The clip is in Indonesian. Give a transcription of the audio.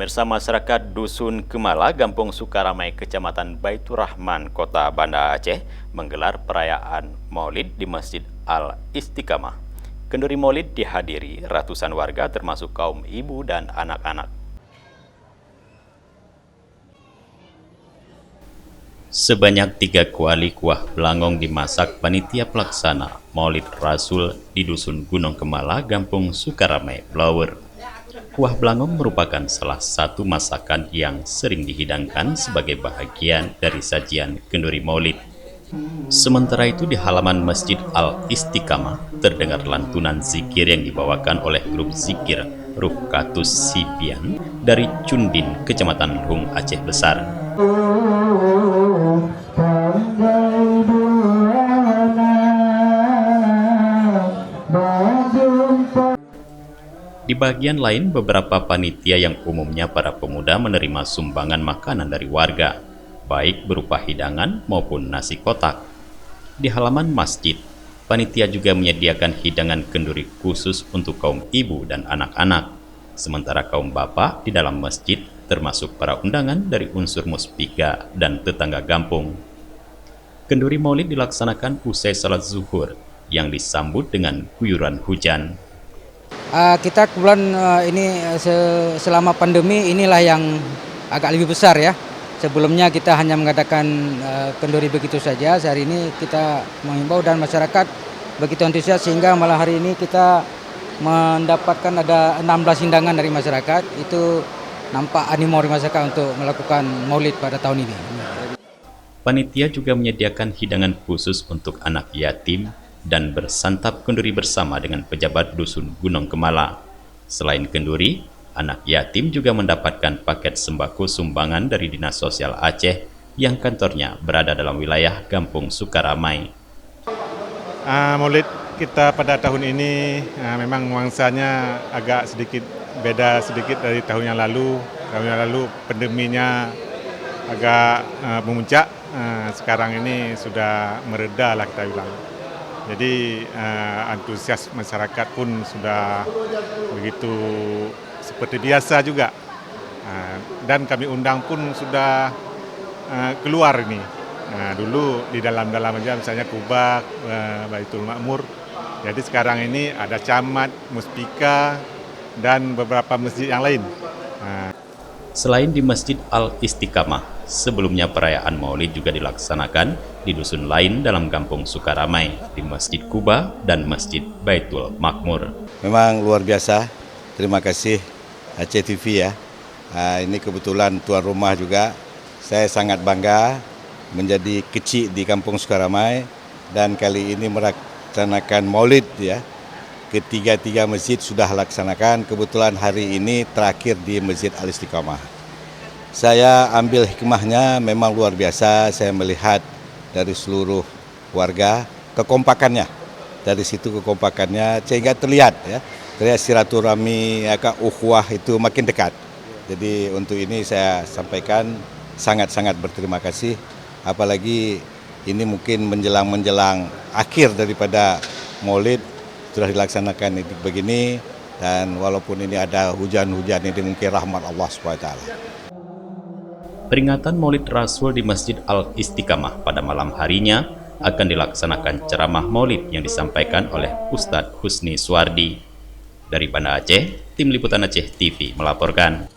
Pemirsa, masyarakat Dusun Kemala, Gampung Sukaramai, Kecamatan Baitur Rahman, Kota Banda Aceh, menggelar perayaan Maulid di Masjid Al-Istiqamah. Kenduri Maulid dihadiri ratusan warga termasuk kaum ibu dan anak-anak. Sebanyak 3 kuali kuah belangong dimasak panitia pelaksana Maulid Rasul di Dusun Gunung Kemala, Gampung Sukaramai, Blower. Kuah belangong merupakan salah satu masakan yang sering dihidangkan sebagai bahagian dari sajian kenduri Maulid. Sementara itu di halaman Masjid Al-Istiqamah terdengar lantunan zikir yang dibawakan oleh grup zikir Rufkatus Sipian dari Cundin, Kecamatan Luhung, Aceh Besar. Di bagian lain, beberapa panitia yang umumnya para pemuda menerima sumbangan makanan dari warga, baik berupa hidangan maupun nasi kotak. Di halaman masjid, panitia juga menyediakan hidangan kenduri khusus untuk kaum ibu dan anak-anak. Sementara kaum bapak di dalam masjid termasuk para undangan dari unsur muspika dan tetangga kampung. Kenduri Maulid dilaksanakan usai salat zuhur yang disambut dengan guyuran hujan. Kita kebetulan ini selama pandemi inilah yang agak lebih besar ya. Sebelumnya kita hanya mengadakan kenduri begitu saja. Hari ini kita menghimbau dan masyarakat begitu antusias sehingga malah hari ini kita mendapatkan ada 16 undangan dari masyarakat. Itu nampak animo dari masyarakat untuk melakukan maulid pada tahun ini. Panitia juga menyediakan hidangan khusus untuk anak yatim dan bersantap kenduri bersama dengan pejabat Dusun Gunung Kemala. Selain kenduri, anak yatim juga mendapatkan paket sembako sumbangan dari Dinas Sosial Aceh yang kantornya berada dalam wilayah Gampung Sukaramai. Maulid kita pada tahun ini memang nuansanya agak sedikit beda sedikit dari tahun yang lalu. Tahun yang lalu pandeminya agak memuncak, sekarang ini sudah mereda lah kita bilang. Jadi antusias masyarakat pun sudah begitu seperti biasa juga. Dan kami undang pun sudah keluar ini. Dulu di dalam-dalam aja misalnya Kubak, Baitul Makmur. Jadi sekarang ini ada camat, muspika, dan beberapa masjid yang lain. Selain di Masjid Al-Istiqamah, sebelumnya perayaan Maulid juga dilaksanakan di dusun lain dalam Kampung Sukaramai, di Masjid Kuba dan Masjid Baitul Makmur. Memang luar biasa, terima kasih Aceh TV ya. Ini kebetulan tuan rumah juga, saya sangat bangga menjadi kecil di Kampung Sukaramai dan kali ini melaksanakan Maulid ya. Ketiga masjid sudah laksanakan, kebetulan hari ini terakhir di Masjid Al-Istiqamah. Saya ambil hikmahnya memang luar biasa, saya melihat dari seluruh warga kekompakannya. Dari situ kekompakannya sehingga terlihat silaturahmi, ukhuwah itu makin dekat. Jadi untuk ini saya sampaikan sangat-sangat berterima kasih, apalagi ini mungkin menjelang akhir daripada Maulid sudah dilaksanakan begini, dan walaupun ini ada hujan-hujan ini mungkin rahmat Allah SWT. Peringatan Maulid Rasul di Masjid Al-Istiqamah pada malam harinya akan dilaksanakan ceramah Maulid yang disampaikan oleh Ustadz Husni Suwardi. Dari Banda Aceh, Tim Liputan Aceh TV melaporkan.